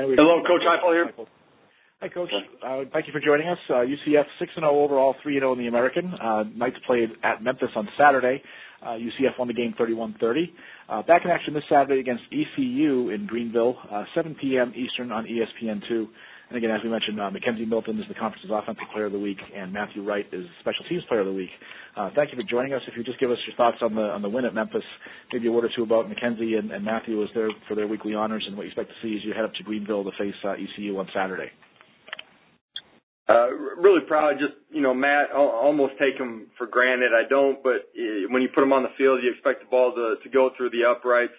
Hello, Coach Heupel here. Hi, Coach. Thank you for joining us. UCF 6-0 overall, 3-0 in the American. Knights played at Memphis on Saturday. UCF won the game 31-30. Back in action this Saturday against ECU in Greenville, 7 p.m. Eastern on ESPN2. And again, as we mentioned, Mackenzie Milton is the conference's Offensive Player of the Week, and Matthew Wright is Special Teams Player of the Week. Thank you for joining us. If you just give us your thoughts on the win at Memphis, maybe a word or two about Mackenzie and Matthew as there for their weekly honors, and what you expect to see as you head up to Greenville to face ECU on Saturday. Really proud. Just, Matt, almost take him for granted. I don't, but when you put him on the field, you expect the ball to go through the uprights.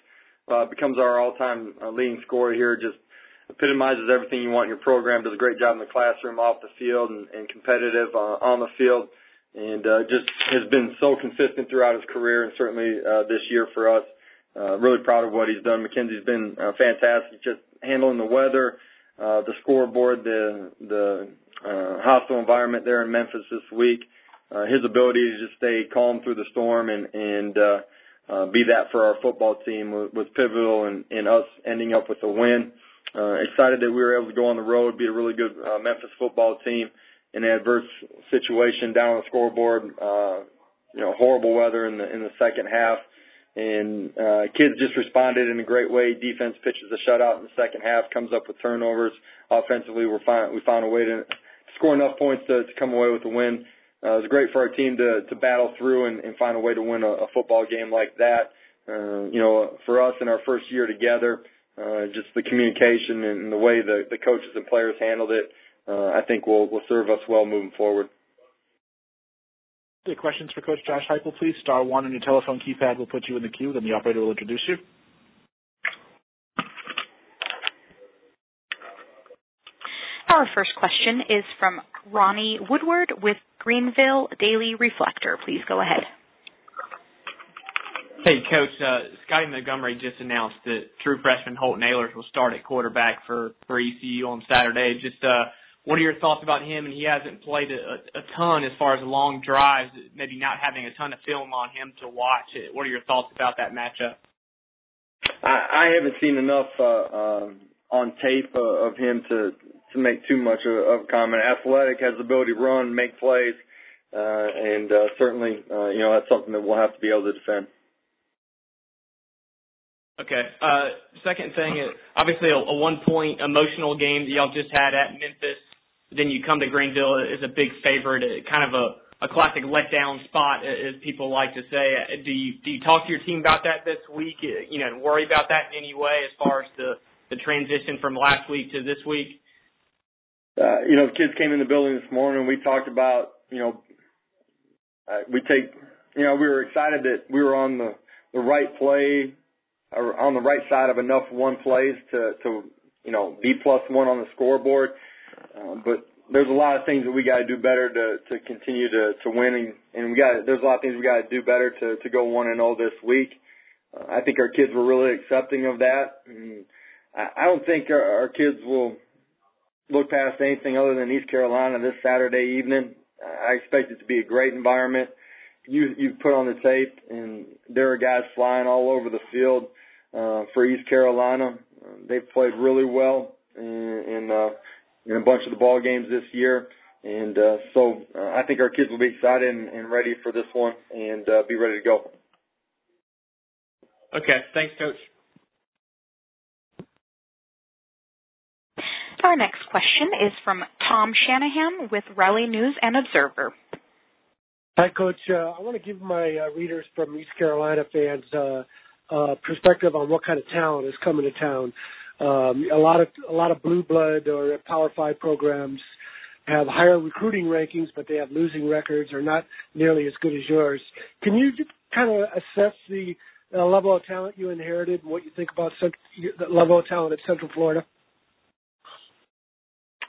Becomes our all-time leading scorer here. Just epitomizes everything you want in your program. Does a great job in the classroom, off the field, and competitive on the field. And just has been so consistent throughout his career, and certainly this year for us. Really proud of what he's done. Mackenzie's been fantastic, just handling the weather, the scoreboard, the hostile environment there in Memphis this week. His ability to just stay calm through the storm and be that for our football team was pivotal in us ending up with a win. Excited that we were able to go on the road, be a really good Memphis football team in an adverse situation down on the scoreboard. Horrible weather in the second half. And kids just responded in a great way. Defense pitches a shutout in the second half, comes up with turnovers. Offensively, we found a way to score enough points to come away with a win. It was great for our team to battle through and find a way to win a football game like that. For us in our first year together, just the communication and the way the coaches and players handled it, I think will serve us well moving forward. Any questions for Coach Josh Heupel, please? Star 1 on your telephone keypad will put you in the queue, then the operator will introduce you. Our first question is from Ronnie Woodward with Greenville Daily Reflector. Please go ahead. Hey, Coach. Scotty Montgomery just announced that true freshman Holton Ahlers will start at quarterback for ECU on Saturday. Just what are your thoughts about him? And he hasn't played a ton as far as long drives, maybe not having a ton of film on him to watch. What are your thoughts about that matchup? I haven't seen enough on tape of him to make too much of a comment. Athletic, has the ability to run, make plays, and certainly, that's something that we'll have to be able to defend. Okay. Second thing, obviously a one-point emotional game that y'all just had at Memphis. Then you come to Greenville as a big favorite, kind of a classic letdown spot, as people like to say. Do you talk to your team about that this week? And worry about that in any way as far as the transition from last week to this week? The kids came in the building this morning. We talked about, we were excited that we were on the right play, or on the right side of enough one plays to be +1 on the scoreboard. But there's a lot of things that we got to do better to continue to win, and there's a lot of things we got to do better to go 1-0 this week. I think our kids were really accepting of that. And I don't think our kids will look past anything other than East Carolina this Saturday evening. I expect it to be a great environment. You've put on the tape, and there are guys flying all over the field for East Carolina. They've played really well in a bunch of the ball games this year, and so I think our kids will be excited and ready for this one and be ready to go. Okay, thanks, Coach. Our next question is from Tom Shanahan with Raleigh News and Observer. Hi, Coach. I want to give my readers from East Carolina fans perspective on what kind of talent is coming to town. A lot of blue blood or Power 5 programs have higher recruiting rankings, but they have losing records or not nearly as good as yours. Can you kind of assess the level of talent you inherited and what you think about the level of talent at Central Florida?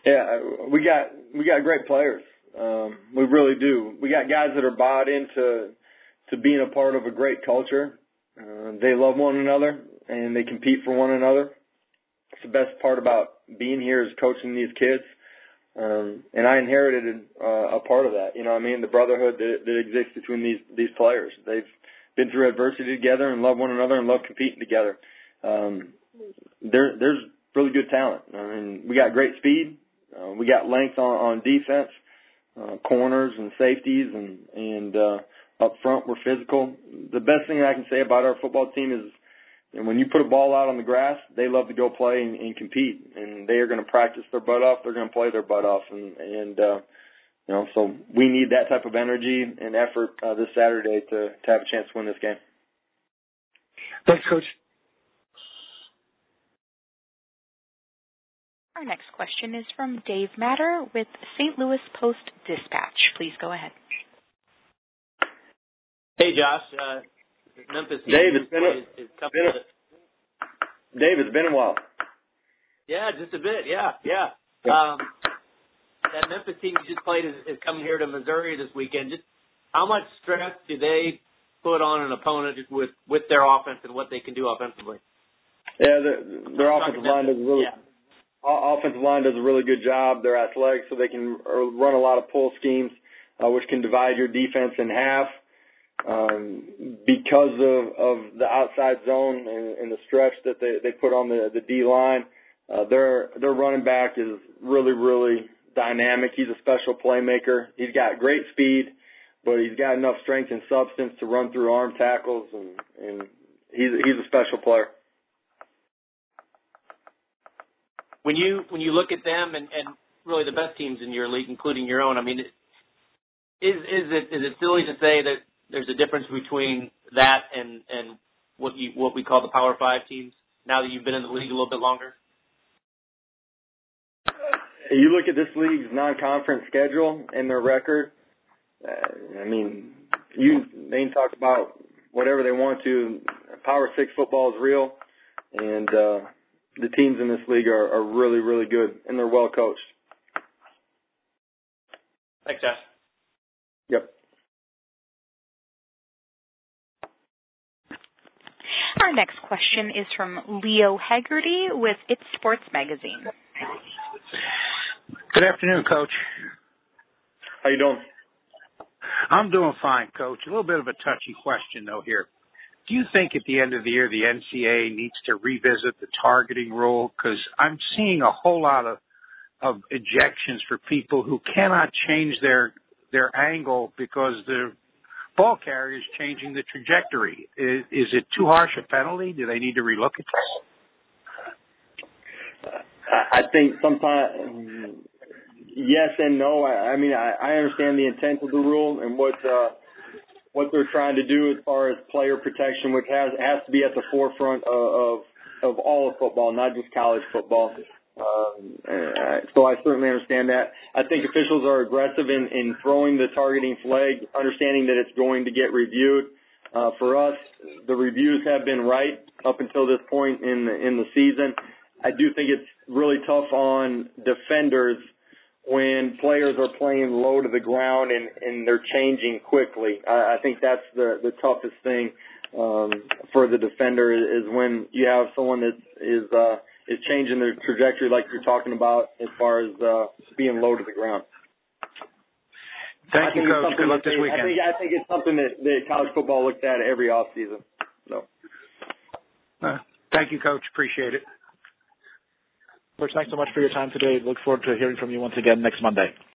Yeah, we got great players. We really do. We got guys that are bought into being a part of a great culture. They love one another and they compete for one another. It's the best part about being here is coaching these kids. And I inherited a part of that. The brotherhood that exists between these players. They've been through adversity together and love one another and love competing together. There's really good talent. I mean, we got great speed. We got length on defense, corners and safeties, and up front we're physical. The best thing I can say about our football team is, and when you put a ball out on the grass, they love to go play and compete, and they are going to practice their butt off. They're going to play their butt off, and so we need that type of energy and effort this Saturday to have a chance to win this game. Thanks, Coach. Our next question is from Dave Matter with St. Louis Post-Dispatch. Please go ahead. Hey, Josh. Memphis. Dave, it's been a while. Yeah, just a bit. Yeah. That Memphis team you just played is coming here to Missouri this weekend. Just how much stress do they put on an opponent with their offense and what they can do offensively? Yeah, their offensive line does a really good job. They're athletic, so they can run a lot of pull schemes, which can divide your defense in half. Because of the outside zone and the stretch that they put on the D line, their running back is really, really dynamic. He's a special playmaker. He's got great speed, but he's got enough strength and substance to run through arm tackles, and he's a special player. When you look at them and really the best teams in your league, including your own, I mean, is it silly to say that there's a difference between that and what we call the Power 5 teams now that you've been in the league a little bit longer? You look at this league's non-conference schedule and their record. I mean, they can talk about whatever they want to. Power 6 football is real, and the teams in this league are really, really good, and they're well coached. Thanks, Josh. Yep. Our next question is from Leo Haggerty with It's Sports Magazine. Good afternoon, Coach. How you doing? I'm doing fine, Coach. A little bit of a touchy question, though, here. Do you think at the end of the year the NCAA needs to revisit the targeting rule? Because I'm seeing a whole lot of ejections for people who cannot change their angle because the ball carrier is changing the trajectory. Is it too harsh a penalty? Do they need to relook at this? I think sometimes yes and no. I mean, I understand the intent of the rule and what they're trying to do as far as player protection, which has to be at the forefront of all of football, not just college football. So I certainly understand that. I think officials are aggressive in throwing the targeting flag, understanding that it's going to get reviewed. For us, the reviews have been right up until this point in the season. I do think it's really tough on defenders when players are playing low to the ground and they're changing quickly. I think that's the toughest thing for the defender is when you have someone that is changing their trajectory like you're talking about as far as being low to the ground. Thank you, Coach. Good luck this weekend. I think it's something that college football looks at every offseason. So. Thank you, Coach. Appreciate it. Coach, thanks so much for your time today. Look forward to hearing from you once again next Monday.